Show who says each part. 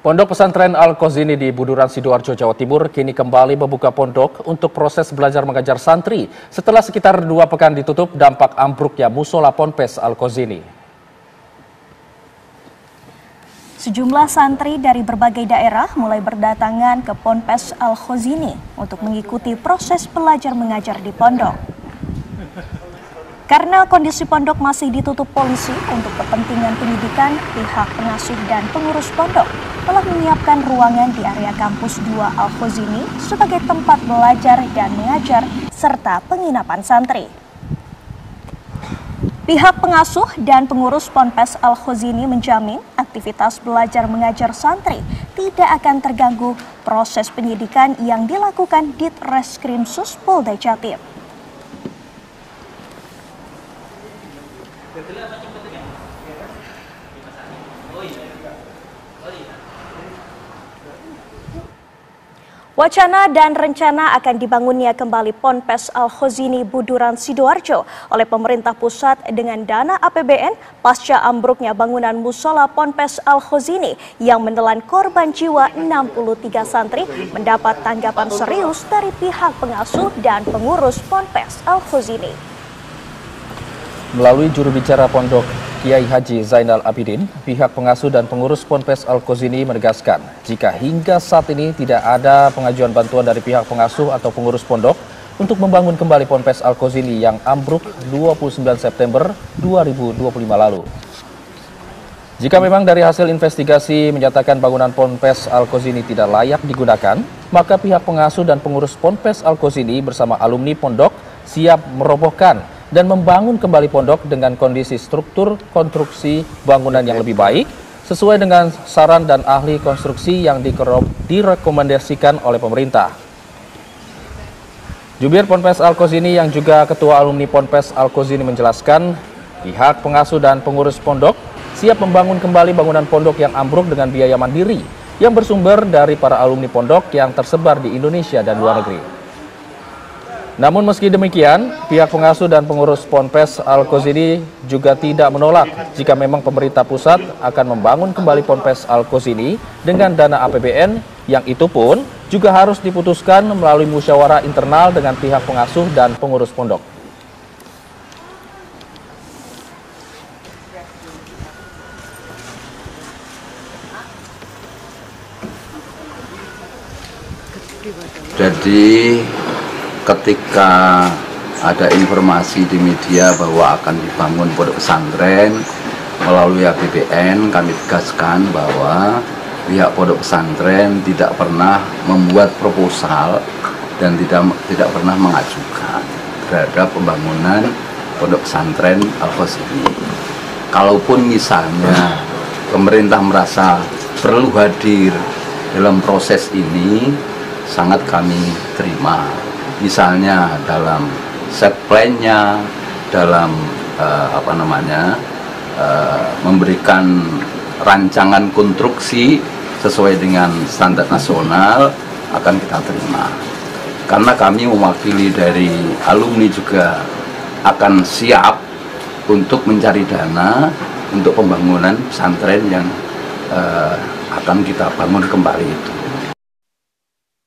Speaker 1: Pondok Pesantren Al-Khozini di Buduran, Sidoarjo, Jawa Timur kini kembali membuka pondok untuk proses belajar mengajar santri setelah sekitar 2 pekan ditutup dampak ambruknya musola Ponpes Al-Khozini.
Speaker 2: Sejumlah santri dari berbagai daerah mulai berdatangan ke Ponpes Al-Khozini untuk mengikuti proses belajar mengajar di pondok. Karena kondisi pondok masih ditutup polisi untuk kepentingan pendidikan, pihak pengasuh dan pengurus pondok telah menyiapkan ruangan di area kampus 2 Al-Khozini sebagai tempat belajar dan mengajar serta penginapan santri. Pihak pengasuh dan pengurus Ponpes Al-Khozini menjamin aktivitas belajar mengajar santri tidak akan terganggu proses pendidikan yang dilakukan di Ditreskrimsus Polda Jatim. Wacana dan rencana akan dibangunnya kembali Ponpes Al-Khozini Buduran, Sidoarjo oleh pemerintah pusat dengan dana APBN pasca ambruknya bangunan musola Ponpes Al-Khozini yang menelan korban jiwa 63 santri mendapat tanggapan serius dari pihak pengasuh dan pengurus Ponpes Al-Khozini.
Speaker 1: Melalui juru bicara pondok Kiai Haji Zainal Abidin, pihak pengasuh dan pengurus Ponpes Al-Khozini menegaskan jika hingga saat ini tidak ada pengajuan bantuan dari pihak pengasuh atau pengurus pondok untuk membangun kembali Ponpes Al-Khozini yang ambruk 29 September 2025 lalu. Jika memang dari hasil investigasi menyatakan bangunan Ponpes Al-Khozini tidak layak digunakan, maka pihak pengasuh dan pengurus Ponpes Al-Khozini bersama alumni pondok siap merobohkan dan membangun kembali pondok dengan kondisi struktur konstruksi bangunan yang lebih baik sesuai dengan saran dan ahli konstruksi yang direkomendasikan oleh pemerintah. Jubir Ponpes Al-Khozini yang juga ketua alumni Ponpes Al-Khozini menjelaskan pihak pengasuh dan pengurus pondok siap membangun kembali bangunan pondok yang ambruk dengan biaya mandiri yang bersumber dari para alumni pondok yang tersebar di Indonesia dan luar negeri. Namun meski demikian, pihak pengasuh dan pengurus Ponpes Al-Khozini juga tidak menolak jika memang pemerintah pusat akan membangun kembali Ponpes Al-Khozini dengan dana APBN yang itu pun juga harus diputuskan melalui musyawarah internal dengan pihak pengasuh dan pengurus pondok.
Speaker 3: Jadi ketika ada informasi di media bahwa akan dibangun pondok pesantren melalui APBN, kami tegaskan bahwa pihak pondok pesantren tidak pernah membuat proposal dan tidak pernah mengajukan terhadap pembangunan pondok pesantren Al-Khozini. Kalaupun misalnya pemerintah merasa perlu hadir dalam proses ini, sangat kami terima. Misalnya dalam set plan-nya, dalam memberikan rancangan konstruksi sesuai dengan standar nasional akan kita terima. Karena kami mewakili dari alumni juga akan siap untuk mencari dana untuk pembangunan pesantren yang akan kita bangun kembali itu.